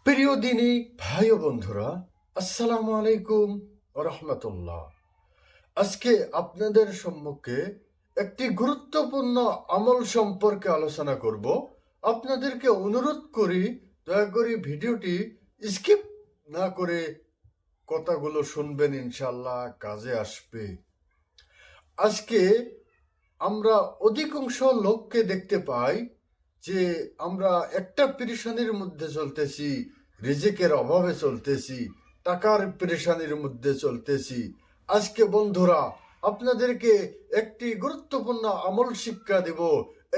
প্রিয় দিনী ভাই ও বন্ধুরা, আসসালামু আলাইকুম ওয়া রাহমাতুল্লাহ। আজকে আপনাদের সম্মুখে একটি গুরুত্বপূর্ণ আমল সম্পর্কে আলোচনা করব। আপনাদেরকে অনুরোধ করি, দয়া করে ভিডিওটি স্কিপ না করে কথাগুলো শুনবেন, ইনশাআল্লাহ কাজে আসবে। আজকে আমরা অধিকাংশ লোককে দেখতে পাই যে আমরা একটা পেরেশানির মধ্যে চলতেছি, রিজিকের অভাবে চলতেছি, টাকার পেরেশানির মধ্যে চলতেছি। আজকে বন্ধুরা আপনাদেরকে একটি গুরুত্বপূর্ণ আমল শিক্ষা দেব।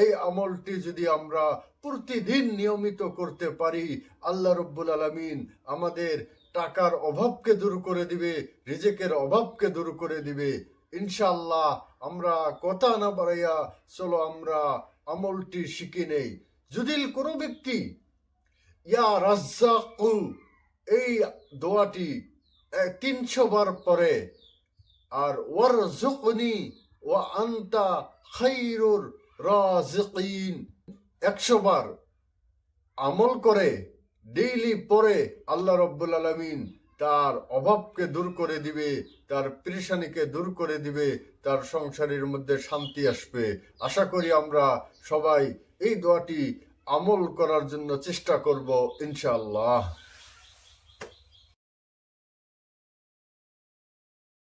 এই আমলটি যদি আমরা প্রতিদিন নিয়মিত করতে পারি, আল্লাহ রব্বুল আলামিন আমাদের টাকার অভাবকে দূর করে দিবে, রিজিকের অভাবকে দূর করে দিবে ইনশাআল্লাহ। আমরা কথা না বাড়াইয়া চলো আমরা আমলটি শিখে নেই। যদি কোনো ব্যক্তি ইয়া রাজ্জাকু এই দোয়াটি 300 বার পরে, আর ওয়ারযুকনি ওয়া আনতা খায়রুর রাযিকিন 100 বার আমল করে, ডেইলি পরে, আল্লাহ রব্বুল আলামিন তার অভাবকে দূর করে দিবে, তার পেরেশানিকে দূর করে দিবে, তার সংসারের মধ্যে শান্তি আসবে। আশা করি আমরা সবাই এই দোয়াটি আমল করার জন্য চেষ্টা করব ইনশাআল্লাহ।